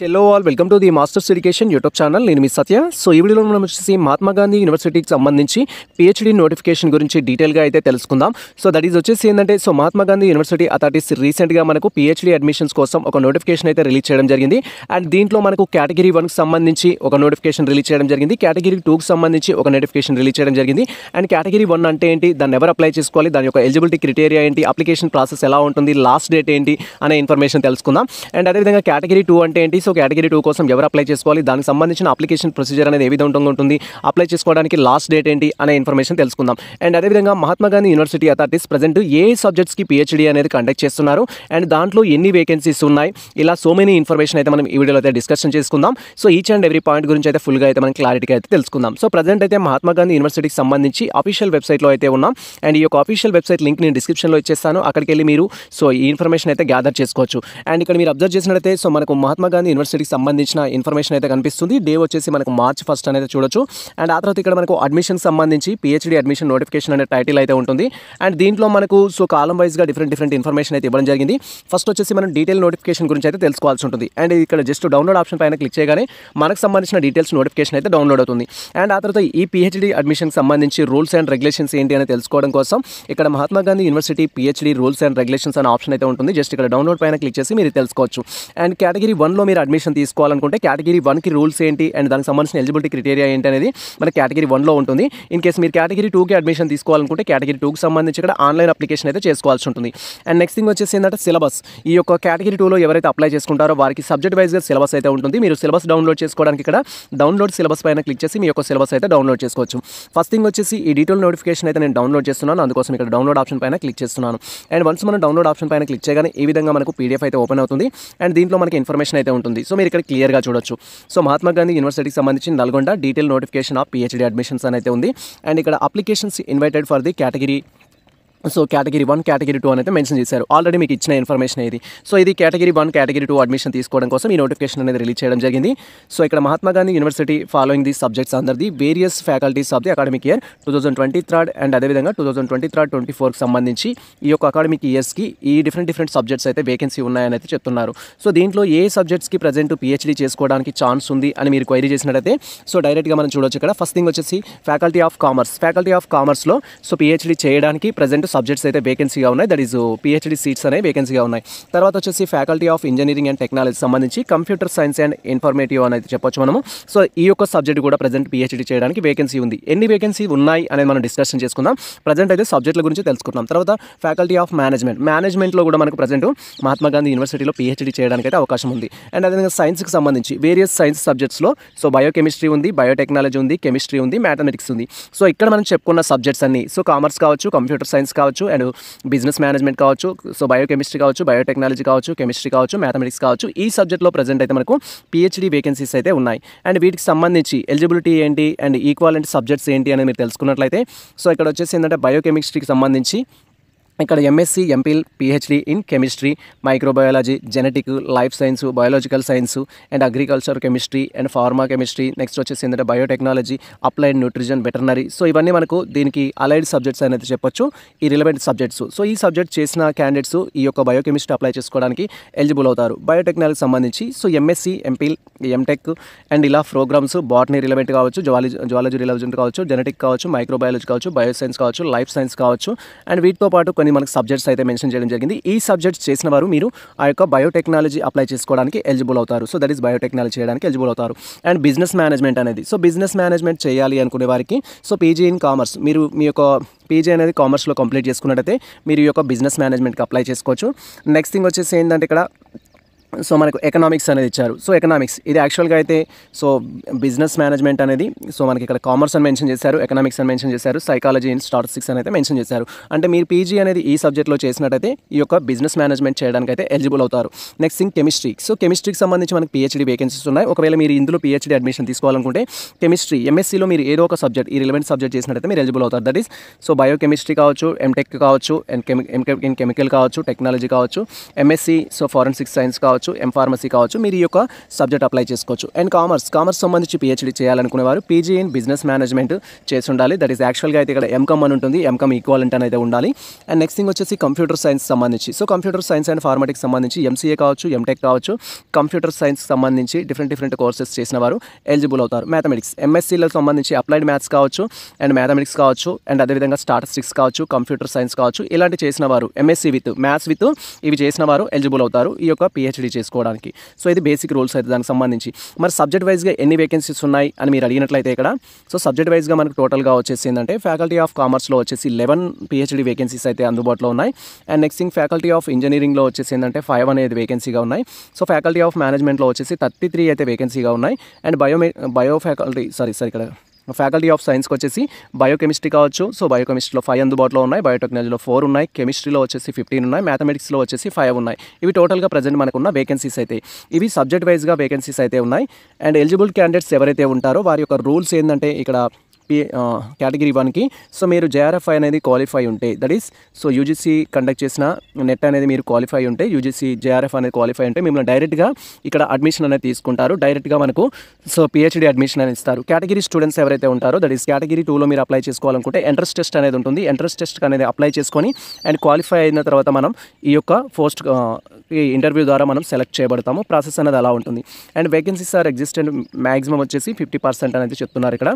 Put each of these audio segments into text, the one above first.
Hello all welcome to the masters education YouTube channel. నేను మీ సత్య. So ఈ వీడియోలో మనం వచ్చేసి మహాత్మా గాంధీ యూనివర్సిటీకి సంబంధించి పిహెచ్డి నోటిఫికేషన్ గురించి డీటెయిల్గా అయితే తెలుసుకుందాం. సో దట్ ఈస్ వచ్చేసి ఏంటంటే మహాత్మా గాంధీ యూనివర్సిటీ అథారిటీస్ రీసెంట్గా మనకు పిహెచ్డి అడ్మిషన్స్ కోసం ఒక నోటిఫికేషన్ అయితే రిలీజ్ చేయడం జరిగింది. అండ్ దీంట్లో మనకు కేటగిరీ 1కి సంబంధించి ఒక నోటిఫికేషన్ రిలీజ్ చేయడం జరిగింది, కేటగిరీ 2కి సంబంధించి ఒక నోటిఫికేషన్ రిలీజ్ చేయడం జరిగింది. అండ్ కేటగిరీ 1 అంటే ఏంటి, దాన్ని ఎవరు అప్లై చేసుకోవాలి, దాని యొక్క ఎలిజిబిలిటీ క్రైటీరియా ఏంటి, అప్లికేషన్ ప్రాసెస్ ఎలా ఉంటుంది, లాస్ట్ డేట్ ఏంటి అనే ఇన్ఫర్మేషన్ తెలుసుకుందాం. అండ్ అదేవిధంగా కేటగిరీ 2 అంటే ఏంటి, సో కేటగిరీ 2 కోసం ఎవరు అప్లై చేసుకోవాలి, దానికి సంబంధించిన అప్లికేషన్ ప్రొసీజర్ అనేది ఏ విధంగా ఉంటుంది, అప్లై చేసుకోవడానికి లాస్ట్ డేట్ ఏంటి అనే ఇన్ఫర్మేషన్ తెలుసుకుందాం. అండ్ అదేవిధంగా Mahatma Gandhi university authorities present a సబ్జెక్ట్స్కి పిహెచ్డి అనేది కండక్ట్ చేస్తున్నారు, అండ్ దాంట్లో ఎన్ని వేకెన్సీస్ ఉన్నాయి, ఇలా సో మెనీ ఇన్ఫర్మేషన్ అయితే మనం ఈ వీడియోలో అయితే డిస్కషన్ చేసుకుందాం. So each and every point గురించి అయితే ఫుల్గా అయితే మనం క్లారిటీగా అయితే తెలుసుకుందాం. సో ప్రజెంట్ అయితే మహాత్మా గాంధీ యూనివర్సిటీకి సంబంధించి అఫీషియల్ వెబ్సైట్లో అయితే ఉన్నాం. అండ్ ఈ యొక్క అఫీషియల్ వెబ్సైట్ లింక్ నేను డిస్క్రిప్షన్లో ఇచ్చేస్తాను, అక్కడికి వెళ్ళి మీరు సో ఈ ఇన్ఫర్మేషన్ అయితే గ్యాదర్ చేసుకోవచ్చు. అండ్ ఇక్కడ మీరు అబ్జర్వ్ చేసినట్లయితే సో మనకు మహాత్మా గాంధీ యూనివర్సిటీకి సంబంధించిన ఇన్ఫర్మేషన్ అయితే కనిపిస్తుంది. డే వచ్చేసి మనకు March 1 అనేది చూడొచ్చు. అండ్ ఆ తర్వాత ఇక్కడ మనకు అడ్మిషన్ సంబంధించి పిహెచ్డి అడ్మిషన్ నోటిఫికేషన్ అనే టైటిల్ అయితే ఉంటుంది. అండ్ దీంట్లో మనకు సో కాలం వైజ్గా డిఫరెంట్ ఇన్ఫర్మేషన్ అయితే ఇవ్వడం జరిగింది. ఫస్ట్ వచ్చేసి మనం డీటెయిల్ నోటిఫికేషన్ గురించి అయితే తెలుసుకోవాల్సి ఉంటుంది. అండ్ ఇక్కడ జస్ట్ డౌన్లోడ్ ఆప్షన్ పైన క్లిక్ చేయగానే మనకు సంబంధించిన డీటెయిల్స్ నోటిఫికేషన్ అయితే డౌన్లోడ్ అవుతుంది. అండ్ ఆ తర్వాత ఈ పిహెచ్డి అడ్మిషన్కి సంబంధించి రూల్స్ అండ్ రెగ్యులేషన్స్ ఏంటి అని తెలుసుకోవడం కోసం ఇక్కడ Mahatma Gandhi university PhD rules and regulations అనే ఆప్షన్ అయితే ఉంటుంది. జస్ట్ ఇక్కడ డౌన్లోడ్ పైన క్లిక్ చేసి మీరు తెలుసుకోవచ్చు. అండ్ కేటగిరీ 1లో మీరు అడ్మిషన్ తీసుకోవాలనుకుంటే కేటగిరీ 1కి రూల్స్ ఏంటి అండ్ దానికి సంబంధించిన ఎలిజిబిలిటీ క్రైటీరియా ఏంటి అనేది మన కేటగిరీ 1లో ఉంటుంది. ఇన్ కేసు మీరు కేటగిరీ 2కి అడ్మిషన్ తీసుకోవాలనుకుంటే కేటగిరీ 2కి సంబంధించి ఇక్కడ ఆన్లైన్ అప్లికేషన్ అయితే చేసుకోవాల్సి ఉంటుంది. అండ్ నెక్స్ట్ థింగ్ వచ్చేసి ఏంటంటే సిలబస్. ఈ యొక్క కేటగిరీ 2లో ఎవరైతే అప్లై చేసుకుంటారో వారికి సబ్జెక్ట్ వైజ్గా సిలబస్ అయితే ఉంటుంది. మీరు సిలబస్ డౌన్లోడ్ చేసుకోవడానికి ఇక్కడ డౌన్లోడ్ సిలబస్ పైన క్లిక్ చేసి మీ యొక్క సిలబస్ అయితే డౌన్లోడ్ చేసుకోవచ్చు. ఫస్ట్ థింగ్ వచ్చేసి ఈ డీటెయిల్ నోటిఫికేషన్ అయితే నేను డౌన్లోడ్ చేస్తున్నాను, అందుకోసం ఇక్కడ డౌన్లోడ్ ఆప్షన్ పైన క్లిక్ చేస్తున్నాను. అండ్ వన్స్ మనం డౌన్లోడ్ ఆప్షన్ పైన క్లిక్ చేయగానే ఈ విధంగా మనకు పీడిఎఫ్ అయితే ఓపెన్ అవుతుంది. అండ్ దీంట్లో మనకి ఇన్ఫర్మేషన్ అయితే ఉంటుంది. సో మీరు ఇక్కడ క్లియర్గా చూడొచ్చు. సో మహాత్మా గాంధీ యూనివర్సిటీకి సంబంధించి Nalgonda detail notification off PhD admissions అని అయితే ఉంది. అండ్ ఇక్కడ applications invited for the category so category 1 category 2 అనేది మెన్షన్ చేశారు. ఆల్రెడీ మీకు ఇచ్చిన ఇన్ఫర్మేషన్ ఇది. సో ఇది కేటగిరీ 1 కేటగిరీ 2 అడ్మిషన్ తీసుకోవడం కోసం ఈ నోటిఫికేషన్ అనేది రిలీజ్ చేయడం జరిగింది. సో ఇక్కడ Mahatma Gandhi university following the subjects under the various faculties of the academic year 2023 and అదేవిధంగా 2023-24కి సంబంధించి ఈ యొక్క అకాడమిక్ ఇయర్స్కి ఈ డిఫరెంట్ సబ్జెక్ట్స్ అయితే వేకెన్సీ ఉన్నాయని అయితే చెప్తున్నారు. సో దీంట్లో ఏ సబ్జెక్ట్స్కి ప్రజెంట్ పిహెచ్డి చేసుకోవడానికి ఛాన్స్ ఉంది అని మీరు క్వైరీ చేసినట్టయితే సో డైరెక్ట్గా మనం చూడొచ్చు. ఇక్కడ ఫస్ట్ థింగ్ వచ్చేసి ఫ్యాకల్టీ ఆఫ్ కామర్స్లో సో పిహెచ్డి చేయడానికి ప్రజెంట్ సబ్జెక్ట్స్ అయితే వేకెన్సీగా ఉన్నాయి. దట్ ఈస్ పిహెచ్డి సీట్స్ అనేవి వేకెన్సీగా ఉన్నాయి. తర్వాత వచ్చేసి faculty of engineering and technology సంబంధించి కంప్యూటర్ సైన్స్ అండ్ ఇన్ఫర్మేటివ్ అనేది చెప్పొచ్చు మనము. సో ఈ యొక్క సబ్జెక్ట్ కూడా ప్రజెంట్ పిహెచ్డి చేయడానికి వేకెన్సీ ఉంది. ఎన్ని వేకెన్సీ ఉన్నాయి అనేది మనం డిస్కషన్ చేసుకుందాం. ప్రజెంట్ అయితే సబ్జెక్టుల గురించి తెలుసుకుందాం. తర్వాత ఫ్యాకల్టీ ఆఫ్ మేనేజ్మెంట్లో కూడా మనకు ప్రజెంట్ మహాత్మా గాంధీ యూనివర్సిటీలో పిహెచ్డి చేయడానికి అయితే అవకాశం ఉంది. అండ్ అదేవిధంగా సైన్స్కి సంబంధించి వేరియస్ సైన్స్ సబ్జెక్ట్స్లో సో బయోకెమిస్ట్రీ ఉంది, బయోటెక్నాలజీ ఉంది, కెమిస్ట్రీ ఉంది, మ్యాథమెటిక్స్ ఉంది. సో ఇక్కడ మనం చెప్పుకున్న సబ్జెక్ట్స్ అన్ని సో కామర్స్ కావచ్చు, కంప్యూటర్ సైన్స్ కావచ్చు, అండ్ బిజినెస్ మేనేజ్మెంట్ కావచ్చు, సో బయోకెమిస్ట్రీ కావచ్చు, బయోటెక్నాలజీ కావచ్చు, కెమిస్ట్రీ కావచ్చు, మ్యాథమెటిక్స్ కావచ్చు, ఈ సబ్జెక్ట్లో ప్రజెంట్ అయితే మనకు పిహెచ్డి వేకెన్సీస్ అయితే ఉన్నాయి. అండ్ వీటికి సంబంధించి ఎలిజిబిలిటీ ఏంటి అండ్ ఈక్వాలెంట్ సబ్జెక్ట్స్ ఏంటి అని మీరు తెలుసుకున్నట్లయితే సో ఇక్కడ వచ్చేసి ఏంటంటే బయోకెమిస్ట్రీకి సంబంధించి ఇక్కడ MSc, MPhil, PhD in chemistry, microbiology, genetic, life science, biological science and agriculture chemistry and pharma chemistry. Next వచ్చేసి ఏంటంటే biotechnology, applied nutrition, veterinary. So ఇవన్నీ మనకు దీనికి అలైడ్ సబ్జెక్ట్స్ అనేది చెప్పొచ్చు, ఈ రిలవెంట్ సబ్జెక్ట్స్. సో ఈ సబ్జెక్ట్ చేసిన క్యాండిడేట్స్ ఈ యొక్క బయోకెమిస్ట్రీ అప్లై చేసుకోవడానికి ఎలిజిబుల్ అవుతారు. బయోటెక్నాలజీ సంబంధించి so MSc, MPhil, MTech and ఇలా ప్రోగ్రామ్స్ బాటనీ రిలవెంట్ కావచ్చు, జువాలజీ రిలవెంట్ కావచ్చు, జెనెటిక్ కావచ్చు, మైక్రోబయాలజీ కావచ్చు, బయోసైన్స్ కావచ్చు, లైఫ్ సైన్స్ కావచ్చు. అండ్ వీటితో పాటు కొన్ని మనకు సబ్జెక్ట్స్ అయితే మెన్షన్ చేయడం జరిగింది. ఈ సబ్జెక్ట్స్ చేసిన వారు మీరు ఆ యొక్క బయోటెక్నాలజీ అప్లై చేసుకోవడానికి ఎలిజిబుల్ అవుతారు. సో దట్ ఈస్ బయోటెక్నాలజీ చేయడానికి ఎలిజిబుల్ అవుతారు. అండ్ బిజినెస్ మేనేజ్మెంట్ అనేది సో బిజినెస్ మేనేజ్మెంట్ చేయాలి అనుకునే వారికి సో పీజీ ఇన్ కామర్స్, మీరు మీ యొక్క పీజీ అనేది కామర్స్లో కంప్లీట్ చేసుకున్నట్టయితే మీరు ఈ యొక్క బిజినెస్ మేనేజ్మెంట్కి అప్లై చేసుకోవచ్చు. నెక్స్ట్ థింగ్ వచ్చేసి ఏంటంటే ఇక్కడ సో మనకు ఎకనామిక్స్ అనేది ఇచ్చారు. సో ఎకనామిక్స్ ఇది యాక్చువల్గా అయితే సో బిజినెస్ మేనేజ్మెంట్ అనేది సో మనకి ఇక్కడ కామర్స్ అని మెన్షన్ చేశారు, ఎకనామిక్స్ అని మెన్షన్ చేశారు, సైకాలజీ అండ్ స్టాటిస్టిక్స్ అని అయితే మెన్షన్ చేశారు. అంటే మీరు పీజీ అనేది ఈ సబ్జెక్ట్లో చేసినట్టయితే ఈ యొక్క బిజినెస్ మేనేజ్మెంట్ చేయడానికి అయితే ఎలిజిబుల్ అవుతారు. Next thing chemistry. సో కెమిస్ట్రీకి సంబంధించి మనకి పిహెచ్డి వేకెన్సీస్ ఉన్నాయి. ఒకవేళ మీరు ఇందులో పిహెచ్డి అడ్మిషన్ తీసుకోవాలనుకుంటే కెమిస్ట్రీ ఎంఎస్సీలో మీరు ఏదో ఒక సబ్జెక్ట్ ఈ రిలవెంట్ సబ్జెక్ట్ చేసినట్టయితే మీరు ఎలిజిబుల్ అవుతారు. దట్ ఈస్ సో బయోకెమిస్ట్రీ కావచ్చు, ఎంటెక్ కావచ్చు, అండ్ కెమికల్ కావచ్చు, టెక్నాలజీ కావచ్చు, ఎంఎస్సీ సో ఫారెన్సిక్ సైన్స్ కావచ్చు, కావచ్చు, ఫార్మసీ కావచ్చు, మీరు ఈ యొక్క సబ్జెక్ట్ అప్లై చేసుకోవచ్చు. అండ్ కామర్స్ సంబంధించి పిహెచ్డి చేయాలనుకునేవారు పీజీ ఇన్ బిజినెస్ మేనేజ్మెంట్ చేసి ఉండాలి. దట్ ఈస్ యాక్చువల్గా అయితే ఇక్కడ ఎంకామ్ అని ఉంటుంది, ఎంకామ్ ఈక్వాలెంట్ అని అయితే ఉండాలి. అండ్ నెక్స్ట్ థింగ్ వచ్చేసి కంప్యూటర్ సైన్స్ సంబంధించి, సో కంప్యూటర్ సైన్స్ అండ్ ఫార్మాటిక్స్ సంబంధించి ఎంసీఏ కావచ్చు, ఎంటెక్ కావచ్చు, కంప్యూటర్ సైన్స్ సంబంధించి డిఫరెంట్ కోర్సెస్ చేసిన వారు ఎలిజిబుల్ అవుతారు. మ్యాథమెటిక్స్ ఎంఎస్సీలకు సంబంధించి అప్లైడ్ మ్యాథ్స్ కావచ్చు అండ్ మ్యాథమెటిక్స్ కావచ్చు అండ్ అదేవిధంగా స్టాటిస్టిక్స్ కావచ్చు, కంప్యూటర్ సైన్స్ కావచ్చు, ఇలాంటి చేసిన వారు ఎంఎస్సీ విత్ మ్యాథ్స్ విత్ ఇవి చేసిన వారు ఎలిజిబుల్ అవుతారు ఈ యొక్క పిహెచ్డి చేసుకోవడానికి. సో ఇది బేసిక్ రూల్స్ అయితే దానికి సంబంధించి. మరి సబ్జెక్ట్ వైజ్గా ఎన్ని వేకెన్సీస్ ఉన్నాయి అని మీరు అడిగినట్లయితే ఇక్కడ సో సబ్జెక్ట్ వైజ్గా మనకు టోటల్గా వచ్చేసి ఏంటంటే ఫ్యాకల్టీ ఆఫ్ కామర్స్లో వచ్చేసి 11 పిహెచ్డి వేకెన్సీస్ అయితే అందుబాటులో ఉన్నాయి. And next thing faculty of ఇంజనీరింగ్లో వచ్చేసి ఏంటంటే 5 అనేది వేకెన్సీగా ఉన్నాయి. సో ఫ్యాకల్టీ ఆఫ్ మేనేజ్మెంట్లో వచ్చేసి 33 అయితే వేకెన్సీగా ఉన్నాయి. అండ్ ఇక్కడ ఫ్యాకల్టీ ఆఫ్ సైన్స్కి వచ్చేసి బయోకెమిస్ట్రీ కావచ్చు, సో బయోకెమిస్ట్రీలో 5 అందుబాటులో ఉన్నాయి, బయోటెక్నాలజీలో 4 ఉన్నాయి, కెమిస్ట్రీలో వచ్చేసి 15 ఉన్నాయి, మ్యాథమెటిక్స్లో వచ్చేసి 5 ఉన్నాయి. ఇవి టోటల్గా ప్రజెంట్ మనకున్న వేకెన్సీస్ అయితే ఇవి సబ్జెక్ట్ వైజ్గా వేకెన్సీస్ అయితే ఉన్నాయి. అండ్ ఎలిజిబుల్ క్యాండిడేట్స్ ఎవరైతే ఉంటారో వారి యొక్క రూల్స్ ఏంటంటే ఇక్కడ కేటగిరీ 1కి సో మీరు జేఆర్ఎఫ్ అనేది క్వాలిఫై ఉంటే, that is so UGC conduct చేసిన నెట్ అనేది మీరు క్వాలిఫై ఉంటే, యూజీసీ జేఆర్ఎఫ్ అనేది క్వాలిఫై ఉంటే మిమ్మల్ని డైరెక్ట్గా ఇక్కడ అడ్మిషన్ అనేది తీసుకుంటారు. డైరెక్ట్గా మనకు సో పిహెచ్డి అడ్మిషన్ అనేది ఇస్తారు. కేటగిరీ స్టూడెంట్స్ ఎవరైతే ఉంటారో దట్ ఈస్ కేటగిరీ 2లో మీరు అప్లై చేసుకోవాలనుకుంటే ఎంట్రన్స్ టెస్ట్ అనేది ఉంటుంది. ఎంట్రన్స్ టెస్ట్ అనేది అప్లై చేసుకొని అండ్ క్వాలిఫై అయిన తర్వాత మనం ఈ యొక్క పోస్ట్ ఇంటర్వ్యూ ద్వారా మనం సెలెక్ట్ చేయబడతాము. ప్రాసెస్ అనేది అలా ఉంటుంది. And vacancies are existent maximum వచ్చేసి 50% అనేది చెప్తున్నారు ఇక్కడ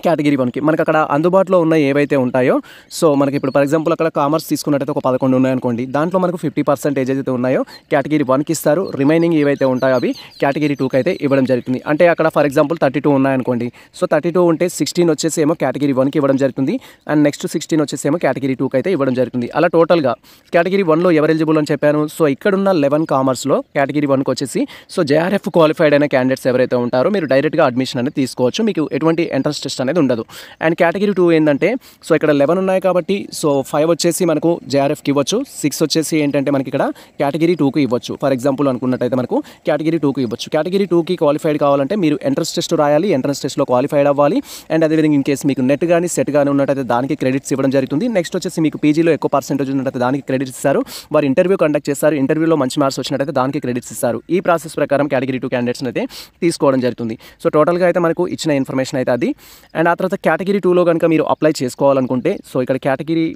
కేటగిరీ 1కి. మనకు అక్కడ అందుబాటులో ఉన్న ఏవైతే ఉంటాయో సో మనకి ఇప్పుడు ఫర్ ఎగ్జాంపుల్ అక్కడ కామర్స్ తీసుకున్నట్టయితే ఒక 11 ఉన్నాయనుకోండి, దాంట్లో మనకు 50% ఏదైతే ఉన్నాయో కేటగిరీ 1కి ఇస్తారు. రిమైనింగ్ ఏవైతే ఉంటాయో అవి కేటగిరీ 2కి అయితే ఇవ్వడం జరుగుతుంది. అంటే అక్కడ ఫర్ ఎగ్జాంపుల్ 32 ఉన్నాయనుకోండి, సో 32 ఉంటే 16 వచ్చేసి ఏమో కేటగిరీ 1కి ఇవ్వడం జరుగుతుంది అండ్ నెక్స్ట్ 16 వచ్చేసి ఏమో కేటగిరీ 2కి అయితే ఇవ్వడం జరుగుతుంది. అలా టోటల్గా కేటగిరీ 1లో ఎవరు ఎలిజిబుల్ అని చెప్పాను. సో ఇక్కడున్న 11 కామర్స్లో కేటగిరీ 1కి వచ్చేసి సో జేఆర్ఎఫ్ క్వాలిఫైడ్ అయిన క్యాండిడేట్స్ ఎవరైతే ఉంటారో మీరు డైరెక్ట్గా అడ్మిషన్ అనేది తీసుకోవచ్చు. మీకు ఎటువంటి ఎంట్రన్స్ టెస్ట్ అనేది ఉండదు. అండ్ కేటగిరీ 2 ఏంటంటే సో ఇక్కడ 11 ఉన్నాయి కాబట్టి సో 5 వచ్చేసి మనకు జేఆర్ఎఫ్కి ఇవ్వచ్చు, 6 వచ్చేసి ఏంటంటే మనకి ఇక్కడ కేటగిరీ 2కి ఇవ్వచ్చు. ఫర్ ఎగ్జాంపుల్ అనుకున్నట్టయితే మనకు కేటగిరీ 2కి ఇవ్వచ్చు. కేటగిరీ 2కి క్వాలిఫైడ్ కావాలంటే మీరు ఎంట్రన్స్ టెస్ట్ రాయాలి, ఎంట్రన్స్ టెస్ట్లో క్వాలిఫైడ్ అవ్వాలి. అండ్ అదేవిధంగా ఇన్ కేసు మీకు నెట్ కానీ సెట్ కానీ ఉన్నట్టయితే దానికి క్రెడిట్స్ ఇవ్వడం జరుగుతుంది. నెక్స్ట్ వచ్చేసి మీకు పీజీలో ఎక్కువ పర్సెంటేజ్ ఉన్నట్టయితే దానికి క్రెడిట్స్ ఇస్తారు. వారు ఇంటర్వ్యూ కండక్ట్ చేస్తారు, ఇంటర్వ్యూలో మంచి మార్క్స్ వచ్చినట్టయితే దానికి క్రెడిట్స్ ఇస్తారు. ఈ ప్రాసెస్ ప్రకారం కేటగిరీ 2 క్యాండిడేట్స్ అయితే తీసుకోవడం జరుగుతుంది. సో టోటల్గా అయితే మనకు ఇచ్చిన ఇన్ఫర్మేషన్ అయితే అది. అండ్ ఆ తర్వాత కేటగిరీ 2లో కనుక మీరు అప్లై చేసుకోవాలనుకుంటే సో ఇక్కడ category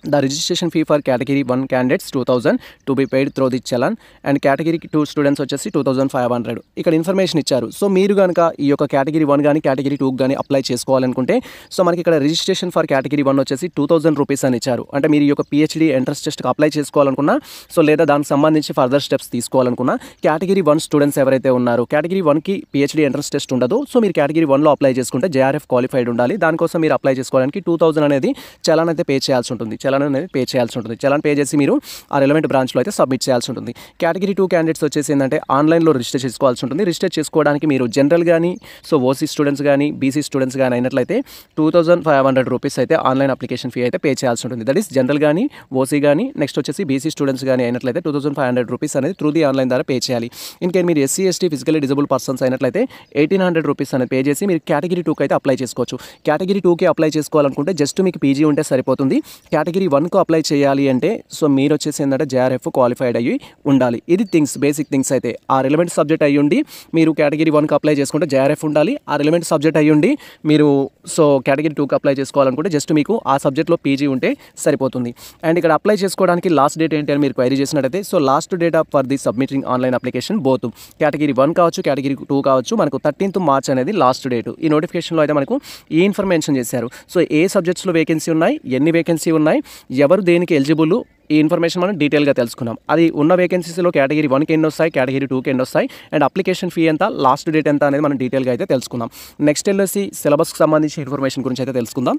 The registration fee for category 1 candidates 2000 to be paid through the challan and category 2 students వచ్చేసి 2500 ఇక్కడ ఇన్ఫర్మేషన్ ఇచ్చారు. సో మీరు కనుక ఈ యొక్క కేటగిరీ 1 కానీ కేటగిరీ 2 కానీ అప్లై చేసుకోవాలనుకుంటే సో మనకి ఇక్కడ రిజిస్ట్రేషన్ ఫర్ కేటగిరీ 1 వచ్చేసి 2000 రూపీస్ అని ఇచ్చారు. అంటే మీరు ఈ యొక్క పిహెచ్డి ఎంట్రన్స్ టెస్ట్కి అప్లై చేసుకోవాలనుకున్నా సో లేదా దానికి సంబంధించి ఫర్దర్ స్టెప్స్ తీసుకోవాలనుకున్నా కేటగిరీ 1 స్టూడెంట్స్ ఎవరైతే ఉన్నారో కేటగిరీ 1కి పిహెచ్డి ఎంట్రన్స్ టెస్ట్ ఉండదు. సో మీరు కేటగిరీ 1లో అప్లై చేసుకుంటే జేఆర్ఎఫ్ క్వాలిఫైడ్ ఉండాలి. దానికోసం మీరు అప్లై చేసుకోవడానికి 2000 అనేది చలాన్ అయితే పే చేయాల్సి ఉంటుంది. చలాన్ అనేది పే చేయాల్సి ఉంటుంది. చలాన్ పే చేసి మీరు ఆ రిలవెంట్ బ్రాంచ్లో అయితే సబ్మిట్ చేయాల్సి ఉంటుంది. కేటగిరీ 2 క్యాండిడేట్స్ వచ్చేసి ఏంటంటే ఆన్లైన్లో రిజిస్టర్ చేసుకోవాల్సి ఉంటుంది. రిజిస్టర్ చేసుకోవడానికి మీరు జనరల్ కానీ సో ఓసీ స్టూడెంట్స్ కానీ బీసీ స్టూడెంట్స్ కానీ అయినట్లయితే 2500 రూపీస్ అయితే ఆన్లైన్ అప్లికేషన్ ఫీ అయితే పే చేయాల్సి ఉంటుంది. దట్ ఈస్ జనరల్ కానీ ఓసీ కానీ నెక్స్ట్ వచ్చేసి బీసీ స్టూడెంట్స్ కానీ అయినట్లయితే 2500 రూపీస్ అనేది త్రూ ది ఆన్లైన్ ద్వారా పే చేయాలి. ఇన్కేస్ మీరు SC ST physically disable persons అయినట్లయితే 1800 రూపీస్ అనేది పే చేసి మీరు కేటగిరీ 2కి అయితే అప్లై చేసుకోవచ్చు. కేటగిరీ 2కి అప్లై చేసుకోవాలనుకుంటే జస్ట్ మీకు పీజీ ఉంటే సరిపోతుంది. కేటగిరీ 1కు అప్లై చేయాలి అంటే సో మీరు వచ్చేసి ఏంటంటే జేఆర్ఎఫ్ క్వాలిఫైడ్ అయ్యి ఉండాలి. ఇది బేసిక్ థింగ్స్ అయితే ఆ రిలవెంట్ సబ్జెక్ట్ అయ్యి ఉండి మీరు కేటగిరీ 1కి అప్లై చేసుకుంటే జేఆర్ఎఫ్ ఉండాలి. ఆ రిలవెంట్ సబ్జెక్ట్ అయ్యి ఉండి మీరు సో కేటగిరీ 2కి అప్లై చేసుకోవాలనుకుంటే జస్ట్ మీకు ఆ సబ్జెక్ట్లో పీజీ ఉంటే సరిపోతుంది. అండ్ ఇక్కడ అప్లై చేసుకోవడానికి లాస్ట్ డేట్ ఏంటి అని మీరు క్వైరీ చేసినట్టయితే so last date for the submitting online application both category 1 కావచ్చు కేటగిరీ 2 కావచ్చు మనకు 13th మార్చ్ అనేది లాస్ట్ డేట్. ఈ నోటిఫికేషన్లో అయితే మనకు ఈ ఇన్ఫర్మేషన్ చేశారు. సో ఏ సబ్జెక్ట్స్లో వేకెన్సీ ఉన్నాయి, ఎన్ని వేకెన్సీ ఉన్నాయి, ఎవరు దేనికి ఎలిజిబుల్, ఈ ఇన్ఫర్మేషన్ మనం డీటెయిల్గా తెలుసుకున్నాం. అది ఉన్న వేకెన్సీస్లో కేటగిరీ 1కి ఎన్ని వస్తాయి, కేటగిరీ 2కి ఎన్ని వస్తాయి అండ్ అప్లికేషన్ ఫీ ఎంత, లాస్ట్ డేట్ ఎంత అనేది మనం డీటెయిల్గా అయితే తెలుసుకుందాం. నెక్స్ట్ వెళ్ళేసి సిలబస్కి సంబంధించి ఇన్ఫర్మేషన్ గురించి అయితే తెలుసుకుందాం.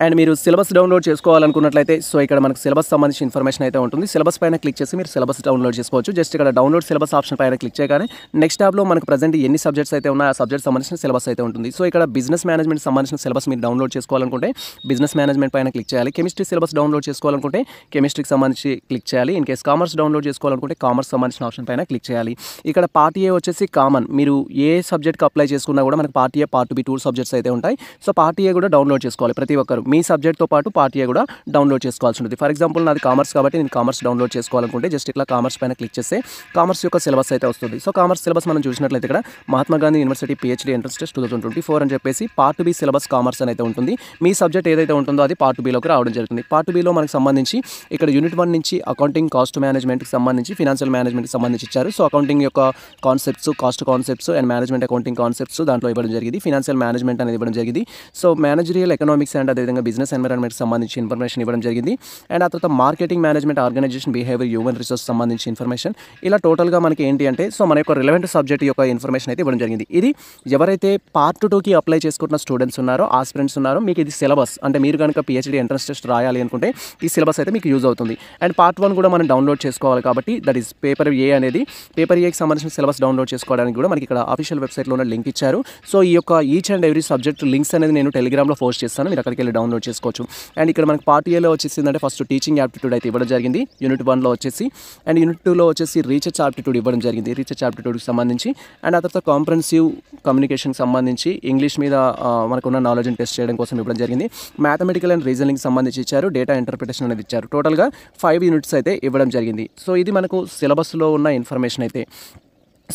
అండ్ మీరు సిలబస్ డౌన్లోడ్ చేసుకోవాలనుకున్నట్లయితే సో ఇక్కడ మనకు సిలబస్ సంబంధించి ఇన్ఫర్మేషన్ అయితే ఉంటుంది. సిలబస్ పైన క్లిక్ చేసి మీరు సిలబస్ డౌన్లోడ్ చేసుకోవచ్చు. జస్ట్ ఇక్కడ డౌన్లోడ్ సిలబస్ ఆప్షన్ పైన క్లిక్ చేయగానే నెక్స్ట్ ట్యాబ్లో మనకు ప్రజెంట్ ఎన్ని సబ్జెక్ట్స్ అయితే ఉన్నాయో ఆ సబ్జెక్ట్ సంబంధించిన సిలబస్ అయితే ఉంటుంది. సో ఇక్కడ బిజినెస్ మేనేజ్మెంట్ సంబంధించిన సిలబస్ మీరు డౌన్లోడ్ చేసుకోవాలనుకుంటే బిజినెస్ మేనేజ్మెంట్ పైన క్లిక్ చేయాలి. కెమిస్ట్రీ సిలబస్ డౌన్లోడ్ చేసుకోవాలనుకుంటే కెమిస్ట్రీకి సంబంధించి క్లిక్ చేయాలి. ఇన్ కేస్ కామర్స్ డౌన్లోడ్ చేసుకోవాలనుకుంటే కామర్స్ సంబంధించిన ఆప్షన్ పైన క్లిక్ చేయాలి. ఇక్కడ పార్ట్ ఏ వచ్చేసి కామన్, మీరు ఏ సబ్జెక్ట్కి అప్లై చేసుకున్నా కూడా మనకు part A part B 2 subjects అయితే ఉంటాయి. సో పార్ట్ ఏ కూడా డౌన్లోడ్ చేసుకోవాలి ప్రతి ఒక్కరు. మీ సబ్జెక్ట్తో పాటు పార్ట్ ఏ కూడా డౌన్లోడ్ చేసుకోవాల్సి ఉంటుంది. ఫర్ ఎగ్జాంపుల్ నాది కామర్స్ కాబట్టి నేను కామర్స్ డౌన్లోడ్ చేసుకోవాలనుకుంటే జస్ట్ ఇట్లా కామర్స్ పైన క్లిక్ చేస్తే కామర్స్ యొక్క సిలబస్ అయితే వస్తుంది. సో కామర్స్ సిలబస్ మనం చూసినట్లయితే ఇక్కడ Mahatma Gandhi university PhD entrance test 2024 అని చెప్పేసి పార్ట్ బి సిలబస్ కామర్స్ అని అయితే ఉంటుంది. మీ సబ్జెక్ట్ ఏదైతే ఉంటుందో అది పార్ట్ బిలోకి రావడం జరుగుతుంది. పార్ట్ బిలో మనకు సంబంధించి ఇక్కడ యూనిట్ 1 నుంచి అకౌంటింగ్, కాస్ట్ మేనేజ్మెంట్కి సంబంధించి, ఫినాన్షియల్ మేనేజ్మెంట్కి సంబంధించి ఇచ్చారు. సో అకౌంటింగ్ యొక్క concepts, cost concepts and management accounting concepts దాంట్లో ఇవ్వడం జరిగింది. ఫినాన్షియల్ మేనేజ్మెంట్ అనేది ఇవ్వడం జరిగింది. సో మేనేజరియల్ ఎకనామిక్స్ అండ్ అదేవిధంగా బిజినెస్ ఎన్విరాన్మెంట్కి సంబంధించి ఇన్ఫర్మేషన్ ఇవ్వడం జరిగింది. అండ్ ఆ తర్వాత marketing management, organisation behaviour, human resource సంబంధించి ఇన్ఫర్మేషన్, ఇలా టోటల్గా మనకి ఏంటి అంటే సో మన యొక్క రిలవెంట్ సబ్జెక్ట్ యొక్క ఇన్ఫర్మేషన్ అయితే ఇవ్వడం జరిగింది. ఇది ఎవరైతే పార్ట్ 2కి అప్లై చేసుకుంటున్న స్టూడెంట్స్ ఉన్నారో, ఆస్పిరెంట్స్ ఉన్నారో, మీకు ఇది సిలబస్ అంటే మీరు కనుక PhD ఎంట్రన్స్ టెస్ట్ రాయాలి అనుకుంటే ఈ సిలబస్ అయితే మీకు యూజ్ అవుతుంది. అండ్ పార్ట్ 1 కూడా మనం డౌన్లోడ్ చేసుకోవాలి కాబట్టి దట్ ఈస్ పేపర్ ఏ అనేది, పేపర్ ఏకి సంబంధించిన సిలబస్ డౌన్లోడ్ చేసుకోవడానికి కూడా మనకి ఇక్కడ ఆఫీషియల్ వెబ్సైట్లో ఉన్న లింక్ ఇచ్చారు. సో ఈ యొక్క each and every subject links అనేది నేను టెలిగ్రామ్లో పోస్ట్ చేస్తాను, మీరు అక్కడికి వెళ్ళి డౌన్లోడ్ చేసుకోవచ్చు. అండ్ ఇక్కడ మనకి పార్ట్ ఏలో వచ్చేసిందంటే ఫస్ట్ టీచింగ్ యాప్టిట్యూడ్ అయితే ఇవ్వడం జరిగింది యూనిట్ 1లో వచ్చేసి, అండ్ యూనిట్ 2లో వచ్చేసి రీసెర్చ్ యాప్టిట్యూడ్ ఇవ్వడం జరిగింది, రీసెర్చ్ యాప్టిట్యూడ్కి సంబంధించి. అండ్ ఆ తర్వాత కాంప్రహెన్సివ్ కమ్యూనికేషన్కి సంబంధించి ఇంగ్లీష్ మీద మనకున్న నాలెడ్జ్ని టెస్ట్ చేయడం కోసం ఇవ్వడం జరిగింది. మ్యాథమెటికల్ అండ్ రీజనింగ్ సంబంధించి ఇచ్చారు, డేటా ఇంటర్ప్రిటేషన్ అనేది ఇచ్చారు. టోటల్గా 5 యూనిట్స్ అయితే ఇవ్వడం జరిగింది. సో ఇది మనకు సిలబస్లో ఉన్న ఇన్ఫర్మేషన్ అయితే.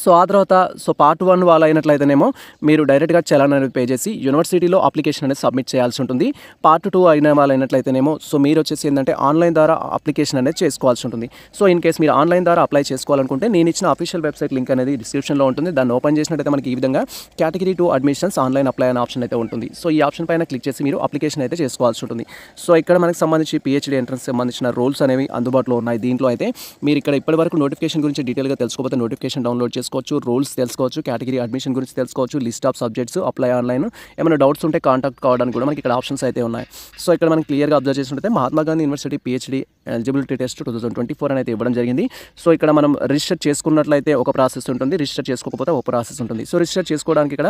సో ఆ తర్వాత పార్ట్ 1 వాళ్ళు అయినట్లయితేనేమో మీరు డైరెక్ట్గా చలాన్ అనేది పే చేసి యూనివర్సిటీలో అప్లికేషన్ అనేది సబ్మిట్ చేయాల్సి ఉంటుంది. పార్ట్ 2 అయిన వాళ్ళు అయినట్లయితేనేమో సో మీరు వచ్చేసి ఏంటంటే ఆన్లైన్ ద్వారా అప్లికేషన్ అనేది చేసుకోవాల్సి ఉంటుంది. సో ఇన్ కేస్ మీరు ఆన్లైన్ ద్వారా అప్లై చేసుకోవాలనుకుంటే నేను ఇచ్చిన అఫీషియల్ వెబ్సైట్ లింక్ అనేది డిస్క్రిప్షన్లో ఉంటుంది. దాన్ని ఓపెన్ చేసినట్టయితే మనకి ఈ విధంగా కేటగిరీ 2 అడ్మిషన్స్ ఆన్లైన్ అప్లై అనే ఆప్షన్ అయితే ఉంటుంది. సో ఈ ఆప్షన్ పైన క్లిక్ చేసి మీరు అప్లికేషన్ అయితే చేసుకోవాల్సి ఉంటుంది. సో ఇక్కడ మనకి సంబంధించి PhD ఎంట్రన్స్ సంబంధించిన రూల్స్ అనేవి అందుబాటులో ఉన్నాయి. దీంట్లో అయితే మీరు ఇక్కడ ఇప్పటివరకు నోటిఫికేషన్ గురించి డీటెయిల్గా తెలుసుకోకపోతే నోటిఫికేషన్ డౌన్లోడ్ చేసుకోవచ్చు, రూల్స్ తెలుసుకోవచ్చు, కేటగిరీ అడ్మిషన్ గురించి తెలుసుకోవచ్చు, list of subjects, apply online, ఏమైనా డౌట్స్ ఉంటే కాంటాక్ట్ కావడానికి కూడా మనకి ఇక్కడ ఆప్షన్స్ అయితే ఉన్నాయి. సో ఇక్కడ మనం క్లియర్గా అబ్జర్వ్ చేసినట్లయితే Mahatma Gandhi university PhD eligibility test 2024 అనేది ఇవ్వడం జరిగింది. సో ఇక్కడ మనం రిజిస్టర్ చేసుకున్నట్లయితే ఒక ప్రాసెస్ ఉంటుంది, రిజిస్టర్ చేసుకోకపోతే ఒక ప్రాసెస్ ఉంటుంది. సో రిజిస్టర్ చేసుకోవడానికి ఇక్కడ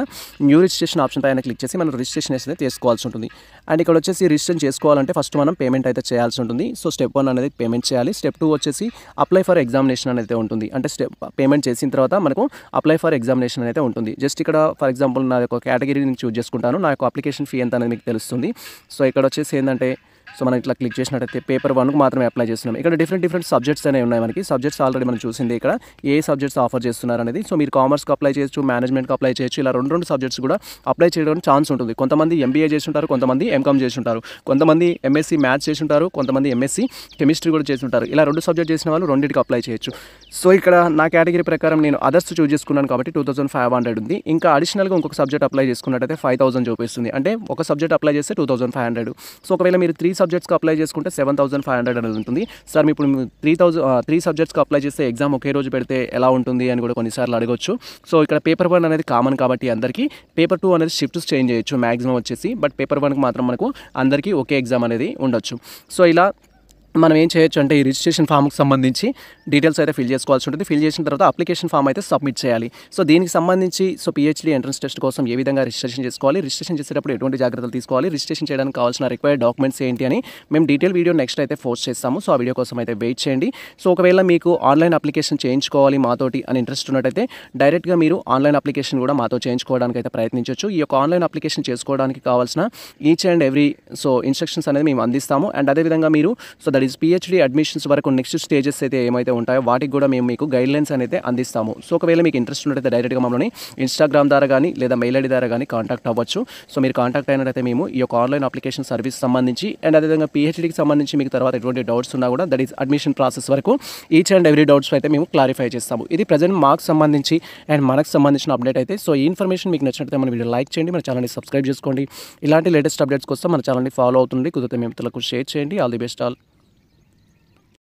న్యూ రిజిస్ట్రేషన్ ఆప్షన్ పైన క్లిక్ చేసి మనం రిజిస్ట్రేషన్ అయితే చేసుకోవాల్సి ఉంటుంది. అండ్ ఇక్కడ వచ్చేసి రిజిస్ట్రేషన్ చేసుకోవాలంటే ఫస్ట్ మనం పేమెంట్ అయితే చేయాల్సి ఉంటుంది. సో స్టెప్ 1 అనేది పేమెంట్ చేయాలి. స్టెప్ 2 వచ్చేసి అప్లై ఫర్ ఎగ్జామినేషన్ అనేది ఉంటుంది. అంటే పేమెంట్ చేసిన తర్వాత మనకు అప్లై ఫర్ ఎగ్జామినేషన్ అయితే ఉంటుంది. జస్ట్ ఇక్కడ ఫర్ ఎగ్జాంపుల్ నా యొక్క కేటగిరీ నేను చూస్ చేసుకుంటాను, నా యొక్క అప్లికేషన్ ఫీ ఎంత అనేది మీకు తెలుస్తుంది. సో ఇక్కడ వచ్చేసి ఏంటంటే సో మనం ఇట్లా క్లిక్ చేసినట్టయితే పేపర్ 1కు మాత్రమే అప్లై చేస్తున్నాం. ఇక్కడ డిఫరెంట్ సబ్జెక్ట్స్ అనేవి ఉన్నాయి మనకి. సబ్జెక్ట్స్ ఆల్రెడీ మనం చూసింది ఇక్కడ ఏ సబ్జెక్ట్స్ ఆఫర్ చేస్తున్నారు అనేది. సో మీరు కామర్స్కి అప్లై చేయొచ్చు, మేనేజ్మెంట్కి అప్లై చేయొచ్చు, ఇలా రెండు సబ్జెక్ట్స్ కూడా అప్లై చేయడానికి ఛాన్స్ ఉంటుంది. కొంతమంది MBA చేసి ఉంటారు, కొంతమంది MCOM చేసి ఉంటారు, కొంతమంది MSc మ్యాథ్స్ చేసి ఉంటారు, కొంతమంది MSc కెమిస్ట్రీ కూడా చేసి ఉంటారు. ఇలా 2 సబ్జెక్ట్ చేసిన వాళ్ళు రెండింటికి అప్లై చేయొచ్చు. సో ఇక్కడ నా కేటగిరీ ప్రకారం నేను అదర్స్ చూస్ చేసుకున్నాను కాబట్టి 2500 ఉంది. ఇంకా అడిషనల్గా ఇంకొక సబ్జెక్ట్ అప్లై చేసుకున్నట్టయితే 5000 చూపిస్తుంది. అంటే ఒక సబ్జెక్ట్ అప్లై చేస్తే 2500. సో ఒకవేళ మీరు 3 సబ్జెక్ట్స్కి అప్లై చేసుకుంటే 7500 అనేది ఉంటుంది. సార్ ఇప్పుడు 3 సబ్జెక్ట్స్కి అప్లై చేస్తే ఎగ్జామ్ ఒకే రోజు పెడితే ఎలా ఉంటుంది అని కూడా కొన్నిసార్లు అడగొచ్చు. సో ఇక్కడ పేపర్ 1 అనేది కామన్ కాబట్టి అందరికీ, పేపర్ 2 అనేది షిఫ్ట్స్ చేంజ్ చేయొచ్చు మ్యాక్సిమం వచ్చేసి, బట్ పేపర్ 1కి మాత్రం మనకు అందరికీ ఒకే ఎగ్జామ్ అనేది ఉండొచ్చు. సో ఇలా మనం ఏం చేయొచ్చు అంటే ఈ రిజిస్ట్రేషన్ ఫామ్కి సంబంధించి డీటెయిల్స్ అయితే ఫిల్ చేసుకోవాల్సి ఉంటుంది. ఫిల్ చేసిన తర్వాత అప్లికేషన్ ఫామ్ అయితే సబ్మిట్ చేయాలి. సో దీనికి సంబంధించి PhD ఎంట్రన్స్ టెస్ట్ కోసం ఏ విధంగా రిజిస్ట్రేషన్ చేసుకోవాలి, రిజిస్ట్రేషన్ చేసేటప్పుడు ఎటువంటి జాగ్రత్తలు తీసుకోవాలి, రిజిస్ట్రేషన్ చేయడానికి కావాల్సిన రిక్వైర్డ్ డాక్యుమెంట్స్ ఏంటి అని మేము డీటెయిల్ వీడియో నెక్స్ట్ అయితే పోస్ట్ చేస్తాము. సో ఆ వీడియో కోసం అయితే వెయిట్ చేయండి. సో ఒకవేళ మీకు ఆన్లైన్ అప్లికేషన్ చేయించుకోవాలి మాతోటి అని ఇంట్రెస్ట్ ఉన్నట్టయితే డైరెక్ట్గా మీరు ఆన్లైన్ అప్లికేషన్ కూడా మాతో చేయించుకోవడానికి అయితే ప్రయత్నించవచ్చు. ఈ యొక్క ఆన్లైన్ అప్లికేషన్ చేసుకోవడానికి కావాల్సిన ఈచ్ అండ్ ఎవ్రీ ఇన్స్ట్రక్షన్స్ అనేది మేము అందిస్తాము. అండ్ అదేవిధంగా మీరు దట్ ఈస్ PhD అడ్మిషన్స్ వరకు నెక్స్ట్ స్టేజెస్ అయితే ఏమైతే ఉంటాయో వాటికి కూడా మేము మీకు గైడ్లైన్స్ అనేది అందిస్తాము. సో ఒకవేళ మీకు ఇంట్రెస్ట్ ఉన్నట్టయితే డైరెక్ట్గా మమ్మల్ని ఇన్స్టాగ్రామ్ ద్వారా కానీ లేదా మెయిల్ ఐడి ద్వారా కానీ కాంటాక్ట్ అవ్వచ్చు. సో మీరు కాంటాక్ట్ అయినట్టయితే మేము ఈ యొక్క ఆన్లైన్ అప్లికేషన్ సర్వీస్ సంబంధించి అండ్ అదేవిధంగా PhDకి సంబంధించి మీకు తర్వాత ఎటువంటి డౌట్స్ ఉన్నా కూడా దట్ ఈస్ అడ్మిషన్ ప్రాసెస్ వరకు ఈచ్ అండ్ ఎవ్రీ డౌట్స్ అయితే మేము క్లారిఫై చేస్తాము. ఇది ప్రజెంట్ మాకు సంబంధించి అండ్ మనకు సంబంధించిన అప్డేట్ అయితే. సో ఈ ఇన్ఫర్మేషన్ మీకు నచ్చినట్లయితే మన వీడియో లైక్ చేయండి, మన ఛానల్ని సబ్స్క్రైబ్ చేసుకోండి. ఇలాంటి లేటెస్ట్ అప్డేట్స్ కోసం మన ఛానల్ని ఫాలో అవుతుంది. కుదిరితే మేము మిత్రులకు షేర్ చేయండి. All the best all.